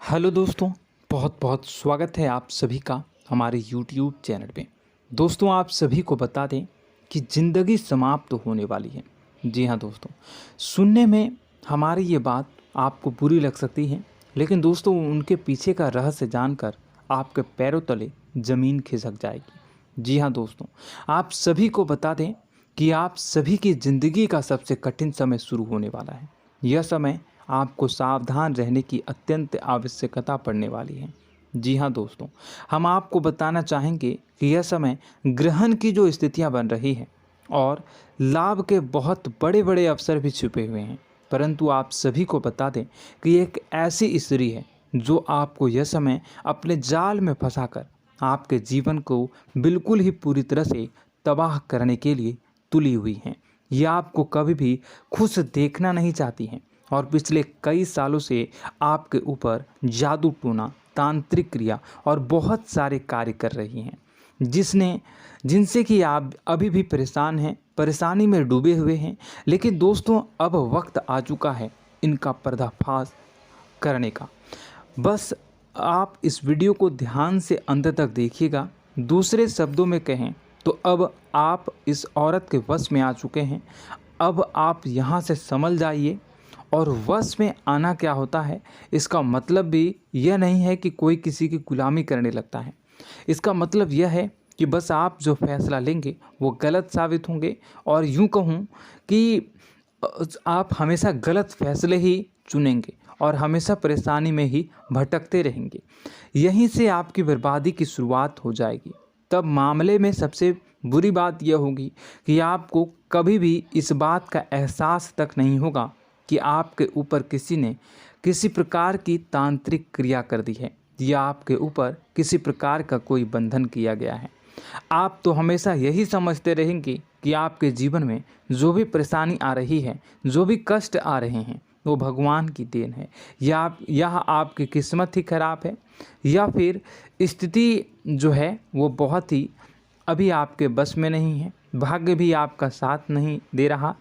Hello दोस्तों, बहुत बहुत स्वागत है आप सभी का हमारे YouTube चैनल पे। दोस्तों, आप सभी को बता दें कि ज़िंदगी समाप्त होने वाली है। जी हाँ दोस्तों, सुनने में हमारी ये बात आपको बुरी लग सकती है, लेकिन दोस्तों उनके पीछे का रहस्य जानकर आपके पैरों तले ज़मीन खिसक जाएगी। जी हाँ दोस्तों, आप सभी को बता दें कि आप सभी की ज़िंदगी का सबसे कठिन समय शुरू होने वाला है। यह समय आपको सावधान रहने की अत्यंत आवश्यकता पड़ने वाली है। जी हाँ दोस्तों, हम आपको बताना चाहेंगे कि यह समय ग्रहण की जो स्थितियां बन रही है और लाभ के बहुत बड़े बड़े अवसर भी छुपे हुए हैं। परंतु आप सभी को बता दें कि एक ऐसी स्त्री है जो आपको यह समय अपने जाल में फंसाकर आपके जीवन को बिल्कुल ही पूरी तरह से तबाह करने के लिए तुली हुई हैं। यह आपको कभी भी खुश देखना नहीं चाहती हैं और पिछले कई सालों से आपके ऊपर जादू टोना, तांत्रिक क्रिया और बहुत सारे कार्य कर रही हैं, जिनसे कि आप अभी भी परेशान हैं, परेशानी में डूबे हुए हैं। लेकिन दोस्तों, अब वक्त आ चुका है इनका पर्दाफाश करने का। बस आप इस वीडियो को ध्यान से अंत तक देखिएगा। दूसरे शब्दों में कहें तो अब आप इस औरत के वश में आ चुके हैं। अब आप यहाँ से संभल जाइए। और वश में आना क्या होता है, इसका मतलब भी यह नहीं है कि कोई किसी की गुलामी करने लगता है। इसका मतलब यह है कि बस आप जो फैसला लेंगे वो गलत साबित होंगे, और यूँ कहूँ कि आप हमेशा गलत फैसले ही चुनेंगे और हमेशा परेशानी में ही भटकते रहेंगे। यहीं से आपकी बर्बादी की शुरुआत हो जाएगी। तब मामले में सबसे बुरी बात यह होगी कि आपको कभी भी इस बात का एहसास तक नहीं होगा कि आपके ऊपर किसी ने किसी प्रकार की तांत्रिक क्रिया कर दी है या आपके ऊपर किसी प्रकार का कोई बंधन किया गया है। आप तो हमेशा यही समझते रहेंगे कि आपके जीवन में जो भी परेशानी आ रही है, जो भी कष्ट आ रहे हैं, वो भगवान की देन है, या आपकी किस्मत ही खराब है, या फिर स्थिति जो है वो बहुत ही अभी आपके बस में नहीं है, भाग्य भी आपका साथ नहीं दे रहा।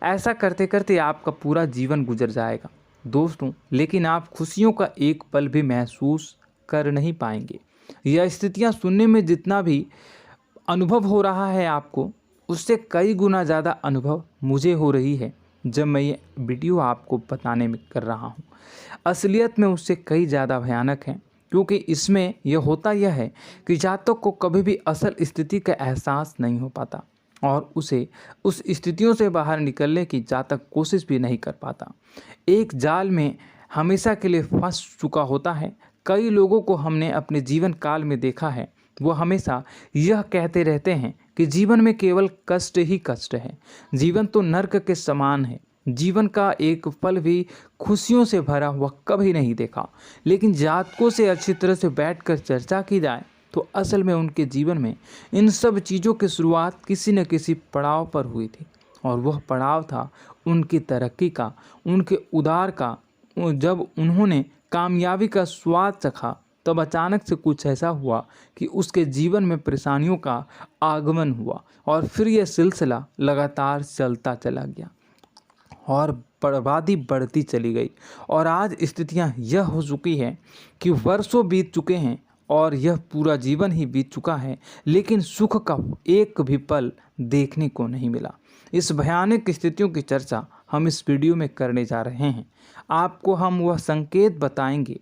ऐसा करते करते आपका पूरा जीवन गुजर जाएगा दोस्तों, लेकिन आप खुशियों का एक पल भी महसूस कर नहीं पाएंगे। यह स्थितियां सुनने में जितना भी अनुभव हो रहा है आपको, उससे कई गुना ज़्यादा अनुभव मुझे हो रही है जब मैं ये वीडियो आपको बताने में कर रहा हूँ। असलियत में उससे कई ज़्यादा भयानक है, क्योंकि इसमें यह होता यह है कि जातक को कभी भी असल स्थिति का एहसास नहीं हो पाता और उसे उस स्थितियों से बाहर निकलने की जातक कोशिश भी नहीं कर पाता। एक जाल में हमेशा के लिए फंस चुका होता है। कई लोगों को हमने अपने जीवन काल में देखा है, वो हमेशा यह कहते रहते हैं कि जीवन में केवल कष्ट ही कष्ट है, जीवन तो नर्क के समान है, जीवन का एक पल भी खुशियों से भरा हुआ कभी नहीं देखा। लेकिन जातकों से अच्छी तरह से बैठकर चर्चा की जाए तो असल में उनके जीवन में इन सब चीज़ों की शुरुआत किसी न किसी पड़ाव पर हुई थी, और वह पड़ाव था उनकी तरक्की का, उनके उदार का। जब उन्होंने कामयाबी का स्वाद चखा, तब अचानक से कुछ ऐसा हुआ कि उसके जीवन में परेशानियों का आगमन हुआ, और फिर यह सिलसिला लगातार चलता चला गया और बर्बादी बढ़ती चली गई। और आज स्थितियां यह हो चुकी है कि वर्षों बीत चुके हैं और यह पूरा जीवन ही बीत चुका है, लेकिन सुख का एक भी पल देखने को नहीं मिला। इस भयानक स्थितियों की चर्चा हम इस वीडियो में करने जा रहे हैं। आपको हम वह संकेत बताएंगे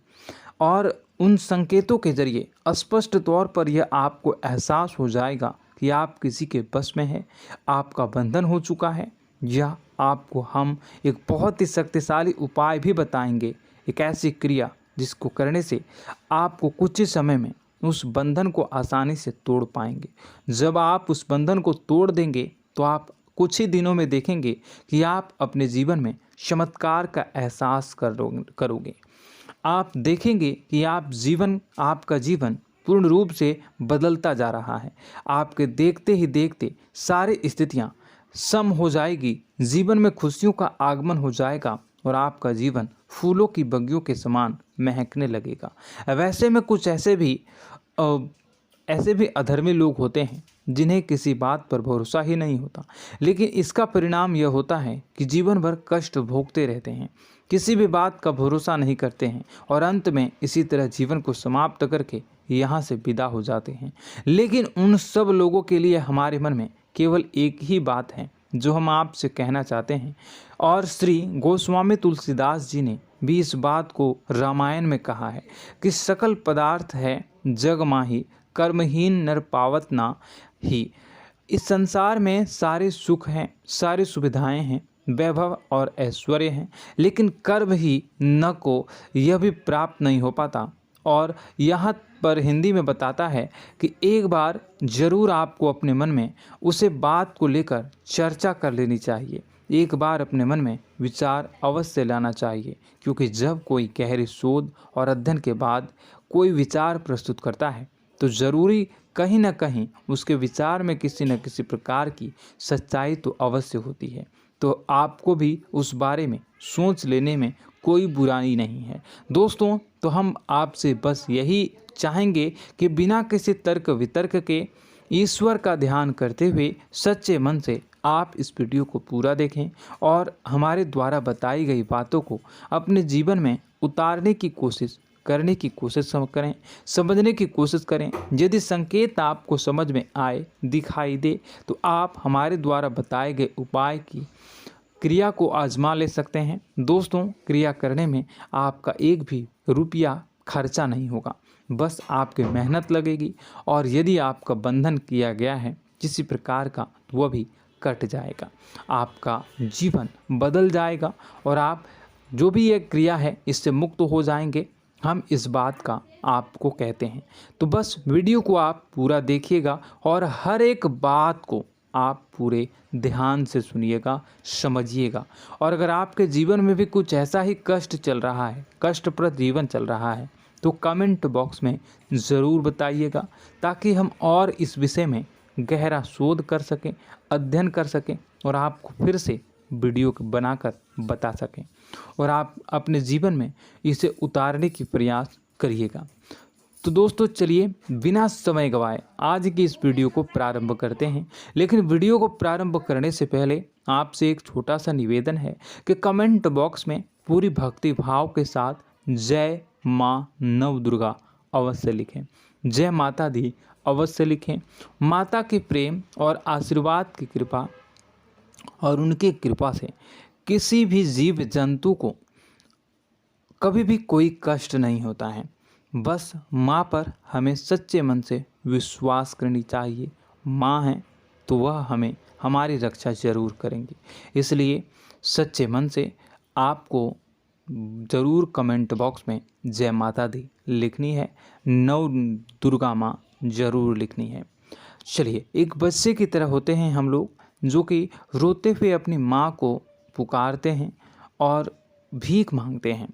और उन संकेतों के जरिए स्पष्ट तौर पर यह आपको एहसास हो जाएगा कि आप किसी के बस में हैं, आपका बंधन हो चुका है, या आपको हम एक बहुत ही शक्तिशाली उपाय भी बताएंगे, एक ऐसी क्रिया जिसको करने से आपको कुछ ही समय में उस बंधन को आसानी से तोड़ पाएंगे। जब आप उस बंधन को तोड़ देंगे तो आप कुछ ही दिनों में देखेंगे कि आप अपने जीवन में चमत्कार का एहसास करोगे। आप देखेंगे कि आपका जीवन पूर्ण रूप से बदलता जा रहा है। आपके देखते ही देखते सारी स्थितियां सम हो जाएगी, जीवन में खुशियों का आगमन हो जाएगा और आपका जीवन फूलों की बगियों के समान महकने लगेगा। वैसे में कुछ ऐसे भी अधर्मी लोग होते हैं जिन्हें किसी बात पर भरोसा ही नहीं होता, लेकिन इसका परिणाम यह होता है कि जीवन भर कष्ट भोगते रहते हैं, किसी भी बात का भरोसा नहीं करते हैं और अंत में इसी तरह जीवन को समाप्त करके यहाँ से विदा हो जाते हैं। लेकिन उन सब लोगों के लिए हमारे मन में केवल एक ही बात है जो हम आपसे कहना चाहते हैं, और श्री गोस्वामी तुलसीदास जी ने भी इस बात को रामायण में कहा है कि सकल पदार्थ है जग माही, कर्महीन नर पावत ना ही। इस संसार में सारे सुख हैं, सारी सुविधाएं हैं, वैभव और ऐश्वर्य हैं, लेकिन कर्म ही न को यह भी प्राप्त नहीं हो पाता। और यहाँ पर हिंदी में बताता है कि एक बार जरूर आपको अपने मन में उसे बात को लेकर चर्चा कर लेनी चाहिए, एक बार अपने मन में विचार अवश्य लाना चाहिए, क्योंकि जब कोई गहरी शोध और अध्ययन के बाद कोई विचार प्रस्तुत करता है तो ज़रूरी कहीं ना कहीं उसके विचार में किसी न किसी प्रकार की सच्चाई तो अवश्य होती है। तो आपको भी उस बारे में सोच लेने में कोई बुराई नहीं है। दोस्तों, तो हम आपसे बस यही चाहेंगे कि बिना किसी तर्क वितर्क के ईश्वर का ध्यान करते हुए सच्चे मन से आप इस वीडियो को पूरा देखें और हमारे द्वारा बताई गई बातों को अपने जीवन में उतारने की कोशिश करने की कोशिश करें, समझने की कोशिश करें। यदि संकेत आपको समझ में आए, दिखाई दे, तो आप हमारे द्वारा बताए गए उपाय की क्रिया को आजमा ले सकते हैं। दोस्तों, क्रिया करने में आपका एक भी रुपया खर्चा नहीं होगा, बस आपकी मेहनत लगेगी, और यदि आपका बंधन किया गया है किसी प्रकार का तो वह भी कट जाएगा, आपका जीवन बदल जाएगा और आप जो भी ये क्रिया है इससे मुक्त हो जाएंगे। हम इस बात का आपको कहते हैं। तो बस वीडियो को आप पूरा देखिएगा और हर एक बात को आप पूरे ध्यान से सुनिएगा, समझिएगा। और अगर आपके जीवन में भी कुछ ऐसा ही कष्ट चल रहा है, कष्टप्रद जीवन चल रहा है, तो कमेंट बॉक्स में ज़रूर बताइएगा, ताकि हम और इस विषय में गहरा शोध कर सकें, अध्ययन कर सकें और आपको फिर से वीडियो बनाकर बता सकें और आप अपने जीवन में इसे उतारने की प्रयास करिएगा। तो दोस्तों, चलिए बिना समय गवाए आज की इस वीडियो को प्रारंभ करते हैं। लेकिन वीडियो को प्रारंभ करने से पहले आपसे एक छोटा सा निवेदन है कि कमेंट बॉक्स में पूरी भक्ति भाव के साथ जय माँ नव दुर्गा अवश्य लिखें, जय माता दी अवश्य लिखें। माता के प्रेम और आशीर्वाद की कृपा और उनकी कृपा से किसी भी जीव जंतु को कभी भी कोई कष्ट नहीं होता है। बस माँ पर हमें सच्चे मन से विश्वास करनी चाहिए। माँ है तो वह हमें हमारी रक्षा जरूर करेंगी। इसलिए सच्चे मन से आपको ज़रूर कमेंट बॉक्स में जय माता दी लिखनी है, नव दुर्गा माँ ज़रूर लिखनी है। चलिए, एक बच्चे की तरह होते हैं हम लोग, जो कि रोते हुए अपनी माँ को पुकारते हैं और भीख मांगते हैं।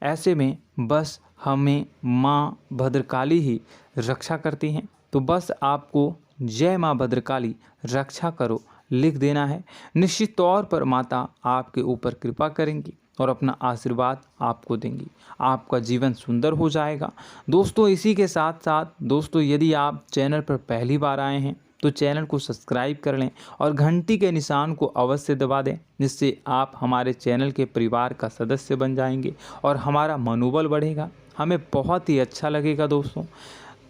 ऐसे में बस हमें माँ भद्रकाली ही रक्षा करती हैं। तो बस आपको जय माँ भद्रकाली रक्षा करो लिख देना है। निश्चित तौर पर माता आपके ऊपर कृपा करेंगी और अपना आशीर्वाद आपको देंगी, आपका जीवन सुंदर हो जाएगा। दोस्तों, इसी के साथ साथ दोस्तों, यदि आप चैनल पर पहली बार आए हैं तो चैनल को सब्सक्राइब कर लें और घंटी के निशान को अवश्य दबा दें, जिससे आप हमारे चैनल के परिवार का सदस्य बन जाएंगे और हमारा मनोबल बढ़ेगा, हमें बहुत ही अच्छा लगेगा दोस्तों।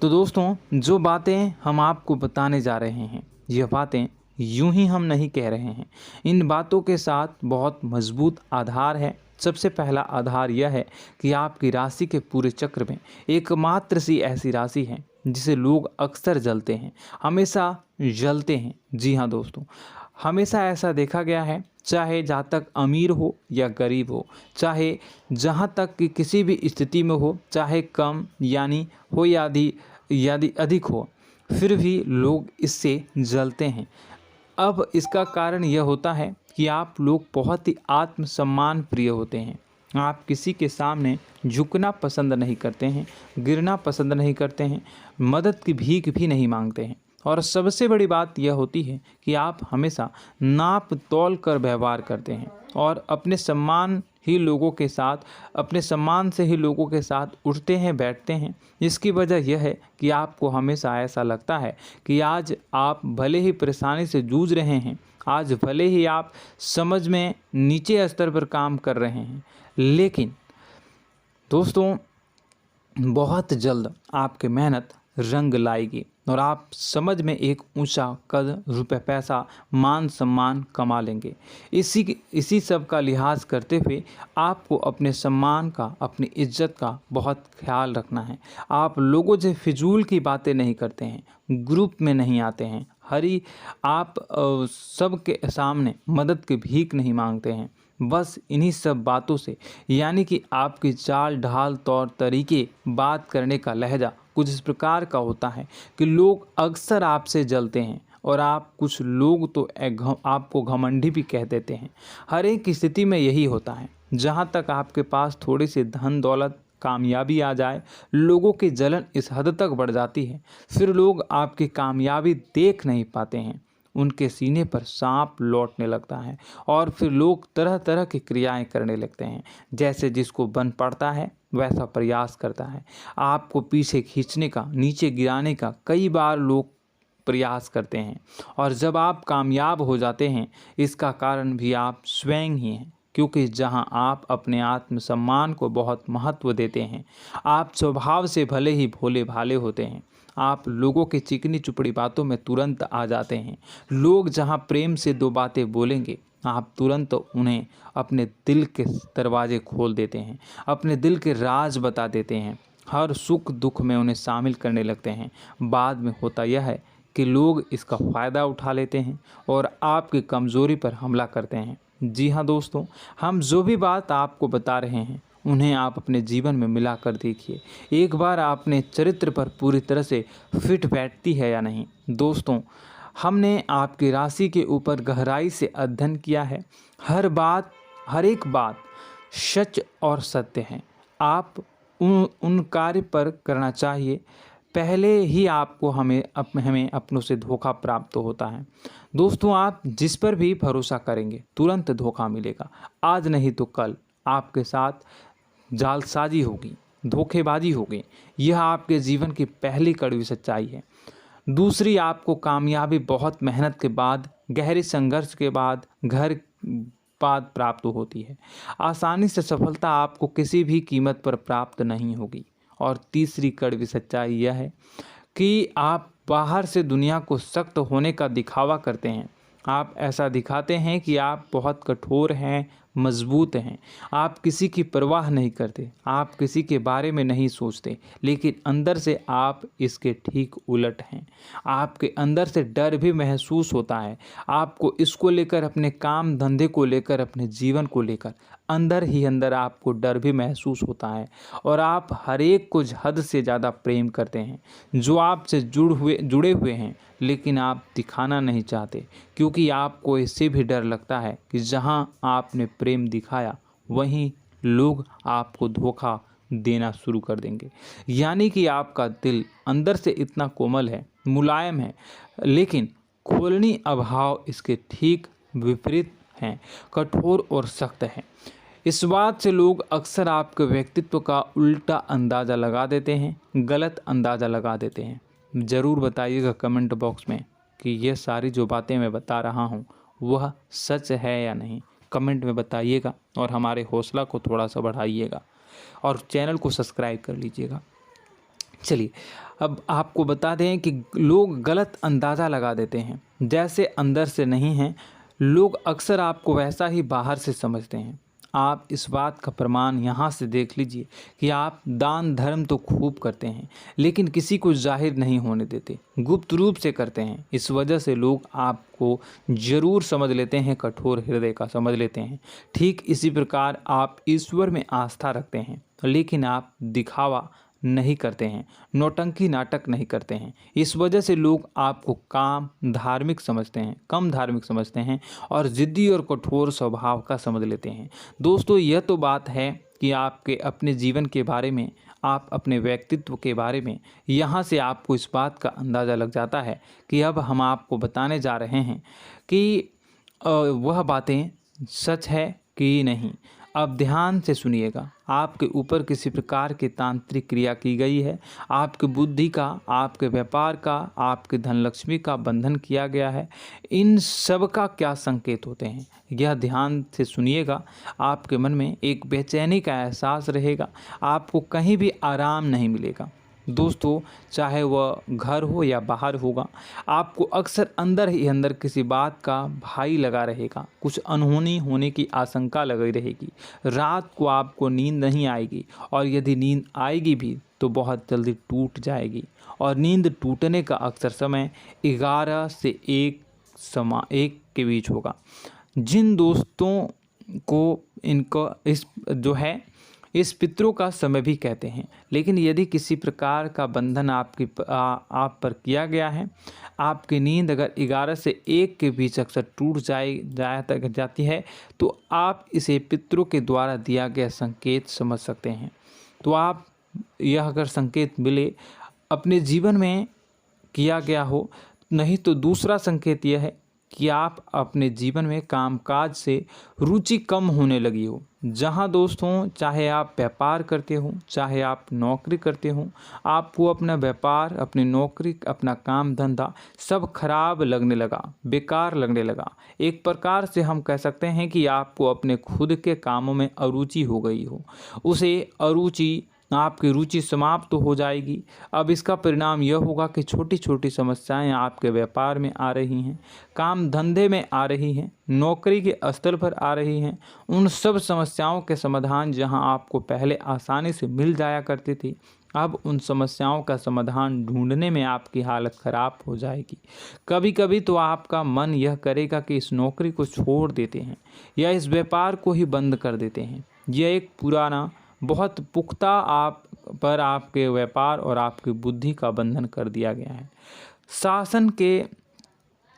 तो दोस्तों, जो बातें हम आपको बताने जा रहे हैं, यह बातें यूं ही हम नहीं कह रहे हैं। इन बातों के साथ बहुत मजबूत आधार है। सबसे पहला आधार यह है कि आपकी राशि के पूरे चक्र में एकमात्र सी ऐसी राशि है जिसे लोग अक्सर जलते हैं, हमेशा जलते हैं। जी हाँ दोस्तों, हमेशा ऐसा देखा गया है, चाहे जहाँ तक अमीर हो या गरीब हो, चाहे जहाँ तक कि किसी भी स्थिति में हो, चाहे कम यानी हो या अधिक हो, फिर भी लोग इससे जलते हैं। अब इसका कारण यह होता है कि आप लोग बहुत ही आत्मसम्मान प्रिय होते हैं। आप किसी के सामने झुकना पसंद नहीं करते हैं, गिरना पसंद नहीं करते हैं, मदद की भीख भी नहीं मांगते हैं और सबसे बड़ी बात यह होती है कि आप हमेशा नाप तौल कर व्यवहार करते हैं और अपने सम्मान से ही लोगों के साथ उठते हैं बैठते हैं। इसकी वजह यह है कि आपको हमेशा ऐसा लगता है कि आज आप भले ही परेशानी से जूझ रहे हैं, आज भले ही आप समझ में नीचे स्तर पर काम कर रहे हैं, लेकिन दोस्तों बहुत जल्द आपकी मेहनत रंग लाएगी और आप समझ में एक ऊंचा कद, रुपए, पैसा, मान सम्मान कमा लेंगे। इसी सब का लिहाज करते हुए आपको अपने सम्मान का, अपनी इज्जत का बहुत ख्याल रखना है। आप लोगों से फिजूल की बातें नहीं करते हैं, ग्रुप में नहीं आते हैं, आप सबके सामने मदद की भीख नहीं मांगते हैं। बस इन्हीं सब बातों से, यानी कि आपकी चाल ढाल, तौर तरीके, बात करने का लहजा कुछ इस प्रकार का होता है कि लोग अक्सर आपसे जलते हैं और कुछ लोग तो आपको घमंडी भी कह देते हैं। हर एक स्थिति में यही होता है। जहाँ तक आपके पास थोड़ी सी धन दौलत, कामयाबी आ जाए, लोगों की जलन इस हद तक बढ़ जाती है, फिर लोग आपकी कामयाबी देख नहीं पाते हैं, उनके सीने पर सांप लौटने लगता है और फिर लोग तरह तरह की क्रियाएं करने लगते हैं। जैसे जिसको बन पड़ता है वैसा प्रयास करता है। आपको पीछे खींचने का, नीचे गिराने का कई बार लोग प्रयास करते हैं और जब आप कामयाब हो जाते हैं, इसका कारण भी आप स्वयं ही हैं। क्योंकि जहां आप अपने आत्मसम्मान को बहुत महत्व देते हैं, आप स्वभाव से भले ही भोले भाले होते हैं, आप लोगों की चिकनी चुपड़ी बातों में तुरंत आ जाते हैं। लोग जहां प्रेम से दो बातें बोलेंगे, आप तुरंत उन्हें अपने दिल के दरवाजे खोल देते हैं, अपने दिल के राज बता देते हैं, हर सुख दुख में उन्हें शामिल करने लगते हैं। बाद में होता यह है कि लोग इसका फ़ायदा उठा लेते हैं और आपकी कमज़ोरी पर हमला करते हैं। जी हाँ दोस्तों, हम जो भी बात आपको बता रहे हैं उन्हें आप अपने जीवन में मिला कर देखिए। एक बार आपने चरित्र पर पूरी तरह से फिट बैठती है या नहीं। दोस्तों, हमने आपकी राशि के ऊपर गहराई से अध्ययन किया है। हर एक बात सच और सत्य है। आप उन कार्य पर करना चाहिए, पहले ही आपको हमें अपनों से धोखा प्राप्त होता है। दोस्तों, आप जिस पर भी भरोसा करेंगे तुरंत धोखा मिलेगा। आज नहीं तो कल आपके साथ जालसाजी होगी, धोखेबाजी होगी। यह आपके जीवन की पहली कड़वी सच्चाई है। दूसरी, आपको कामयाबी बहुत मेहनत के बाद, गहरे संघर्ष के बाद प्राप्त होती है। आसानी से सफलता आपको किसी भी कीमत पर प्राप्त नहीं होगी। और तीसरी कड़वी सच्चाई यह है कि आप बाहर से दुनिया को सख्त होने का दिखावा करते हैं। आप ऐसा दिखाते हैं कि आप बहुत कठोर हैं, मजबूत हैं, आप किसी की परवाह नहीं करते, आप किसी के बारे में नहीं सोचते, लेकिन अंदर से आप इसके ठीक उलट हैं। आपके अंदर से डर भी महसूस होता है। आपको इसको लेकर, अपने काम धंधे को लेकर, अपने जीवन को लेकर अंदर ही अंदर आपको डर भी महसूस होता है और आप हर एक को हद से ज़्यादा प्रेम करते हैं, जो आपसे जुड़े हुए हैं, लेकिन आप दिखाना नहीं चाहते, क्योंकि आपको इससे भी डर लगता है कि जहां आपने प्रेम दिखाया वहीं लोग आपको धोखा देना शुरू कर देंगे। यानी कि आपका दिल अंदर से इतना कोमल है, मुलायम है, लेकिन खोलनी अभाव इसके ठीक विपरीत हैं, कठोर और सख्त हैं। इस बात से लोग अक्सर आपके व्यक्तित्व का उल्टा अंदाज़ा लगा देते हैं, गलत अंदाज़ा लगा देते हैं। ज़रूर बताइएगा कमेंट बॉक्स में कि ये सारी जो बातें मैं बता रहा हूँ वह सच है या नहीं। कमेंट में बताइएगा और हमारे हौसला को थोड़ा सा बढ़ाइएगा और चैनल को सब्सक्राइब कर लीजिएगा। चलिए, अब आपको बता दें कि लोग गलत अंदाज़ा लगा देते हैं। जैसे अंदर से नहीं हैं, लोग अक्सर आपको वैसा ही बाहर से समझते हैं। आप इस बात का प्रमाण यहाँ से देख लीजिए कि आप दान धर्म तो खूब करते हैं, लेकिन किसी को जाहिर नहीं होने देते, गुप्त रूप से करते हैं। इस वजह से लोग आपको ज़रूर समझ लेते हैं, कठोर हृदय का समझ लेते हैं। ठीक इसी प्रकार आप ईश्वर में आस्था रखते हैं, लेकिन आप दिखावा नहीं करते हैं, नौटंकी नाटक नहीं करते हैं। इस वजह से लोग आपको कम धार्मिक समझते हैं और ज़िद्दी और कठोर स्वभाव का समझ लेते हैं। दोस्तों, यह तो बात है कि आपके अपने जीवन के बारे में, आप अपने व्यक्तित्व के बारे में, यहाँ से आपको इस बात का अंदाज़ा लग जाता है कि अब हम आपको बताने जा रहे हैं कि वह बातें सच है कि नहीं। अब ध्यान से सुनिएगा। आपके ऊपर किसी प्रकार की तांत्रिक क्रिया की गई है, आपकी बुद्धि का, आपके व्यापार का, आपके धनलक्ष्मी का बंधन किया गया है। इन सब का क्या संकेत होते हैं, यह ध्यान से सुनिएगा। आपके मन में एक बेचैनी का एहसास रहेगा, आपको कहीं भी आराम नहीं मिलेगा। दोस्तों, चाहे वह घर हो या बाहर होगा, आपको अक्सर अंदर ही अंदर किसी बात का भय लगा रहेगा, कुछ अनहोनी होने की आशंका लगी रहेगी। रात को आपको नींद नहीं आएगी, और यदि नींद आएगी भी तो बहुत जल्दी टूट जाएगी। और नींद टूटने का अक्सर समय 11 से 1 के बीच होगा। जिन दोस्तों को इनको इस पितरों का समय भी कहते हैं। लेकिन यदि किसी प्रकार का बंधन आप पर किया गया है, आपकी नींद अगर 11 से 1 के बीच अक्सर टूट जाती है, तो आप इसे पितरों के द्वारा दिया गया संकेत समझ सकते हैं। तो आप यह अगर संकेत मिले अपने जीवन में किया गया हो, नहीं तो दूसरा संकेत यह है कि आप अपने जीवन में कामकाज से रुचि कम होने लगी हो। जहां दोस्तों, चाहे आप व्यापार करते हो, चाहे आप नौकरी करते हो, आपको अपना व्यापार, अपनी नौकरी, अपना काम धंधा सब खराब लगने लगा, बेकार लगने लगा। एक प्रकार से हम कह सकते हैं कि आपको अपने खुद के कामों में अरुचि हो गई हो। उसे अरुचि, आपकी रुचि समाप्त तो हो जाएगी। अब इसका परिणाम यह होगा कि छोटी छोटी समस्याएं आपके व्यापार में आ रही हैं, काम धंधे में आ रही हैं, नौकरी के स्तर पर आ रही हैं। उन सब समस्याओं के समाधान जहां आपको पहले आसानी से मिल जाया करती थी, अब उन समस्याओं का समाधान ढूंढने में आपकी हालत ख़राब हो जाएगी। कभी कभी तो आपका मन यह करेगा कि इस नौकरी को छोड़ देते हैं या इस व्यापार को ही बंद कर देते हैं। यह एक पुराना, बहुत पुख्ता आपके व्यापार और आपकी बुद्धि का बंधन कर दिया गया है। शासन के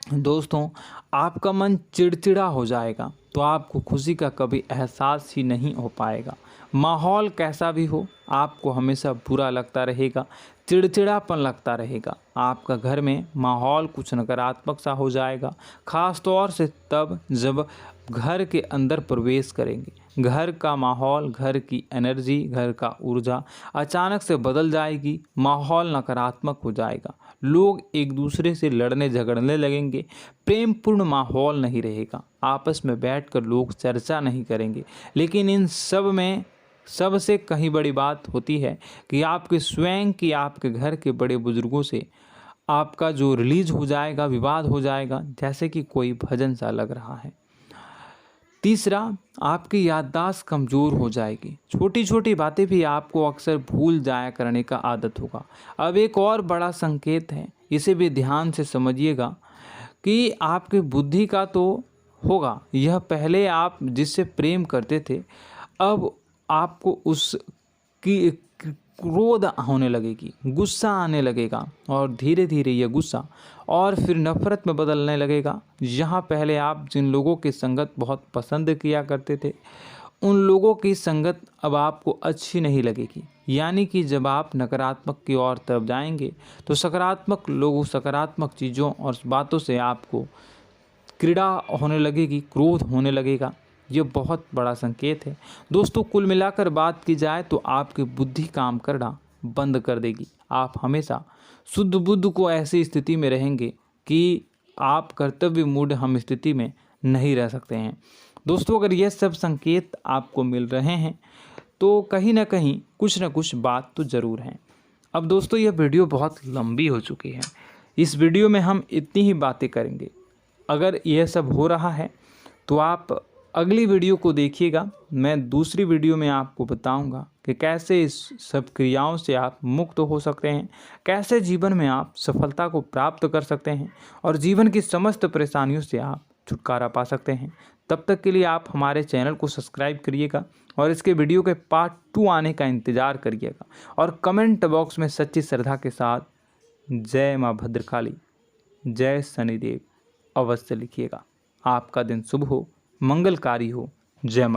दोस्तों, आपका मन चिड़चिड़ा हो जाएगा, तो आपको खुशी का कभी एहसास ही नहीं हो पाएगा। माहौल कैसा भी हो, आपको हमेशा बुरा लगता रहेगा, चिड़चिड़ापन लगता रहेगा। आपका घर में माहौल कुछ नकारात्मक सा हो जाएगा, ख़ास तौर से तब जब घर के अंदर प्रवेश करेंगे। घर का माहौल, घर की एनर्जी, घर का ऊर्जा अचानक से बदल जाएगी, माहौल नकारात्मक हो जाएगा। लोग एक दूसरे से लड़ने झगड़ने लगेंगे, प्रेमपूर्ण माहौल नहीं रहेगा, आपस में बैठकर लोग चर्चा नहीं करेंगे। लेकिन इन सब में सबसे कहीं बड़ी बात होती है कि आपके स्वयं की, आपके घर के बड़े बुजुर्गों से आपका जो रिलीज हो जाएगा, विवाद हो जाएगा, जैसे कि कोई भजन सा लग रहा है। तीसरा, आपकी याददाश्त कमज़ोर हो जाएगी, छोटी छोटी बातें भी आपको अक्सर भूल जाया करने का आदत होगा। अब एक और बड़ा संकेत है, इसे भी ध्यान से समझिएगा कि आपकी बुद्धि का तो होगा, यह पहले आप जिससे प्रेम करते थे, अब आपको उसकी क्रोध होने लगेगी, गुस्सा आने लगेगा, और धीरे धीरे यह गुस्सा और फिर नफरत में बदलने लगेगा। यहाँ पहले आप जिन लोगों की संगत बहुत पसंद किया करते थे, उन लोगों की संगत अब आपको अच्छी नहीं लगेगी। यानी कि जब आप नकारात्मक की ओर तरफ जाएंगे, तो सकारात्मक लोगों, सकारात्मक चीज़ों और बातों से आपको क्रीड़ा होने लगेगी, क्रोध होने लगेगा। ये बहुत बड़ा संकेत है दोस्तों। कुल मिलाकर बात की जाए तो आपकी बुद्धि काम करना बंद कर देगी। आप हमेशा शुद्ध बुद्ध को ऐसी स्थिति में रहेंगे कि आप कर्तव्य मूढ़ हम स्थिति में नहीं रह सकते हैं। दोस्तों, अगर ये सब संकेत आपको मिल रहे हैं तो कहीं ना कहीं कुछ ना कुछ बात तो ज़रूर है। अब दोस्तों, यह वीडियो बहुत लंबी हो चुकी है, इस वीडियो में हम इतनी ही बातें करेंगे। अगर यह सब हो रहा है तो आप अगली वीडियो को देखिएगा। मैं दूसरी वीडियो में आपको बताऊंगा कि कैसे इस सब क्रियाओं से आप मुक्त हो सकते हैं, कैसे जीवन में आप सफलता को प्राप्त कर सकते हैं और जीवन की समस्त परेशानियों से आप छुटकारा पा सकते हैं। तब तक के लिए आप हमारे चैनल को सब्सक्राइब करिएगा और इसके वीडियो के पार्ट 2 आने का इंतज़ार करिएगा। और कमेंट बॉक्स में सच्ची श्रद्धा के साथ जय माँ भद्रकाली, जय शनिदेव अवश्य लिखिएगा। आपका दिन शुभ हो, मंगलकारी हो। जय माँ।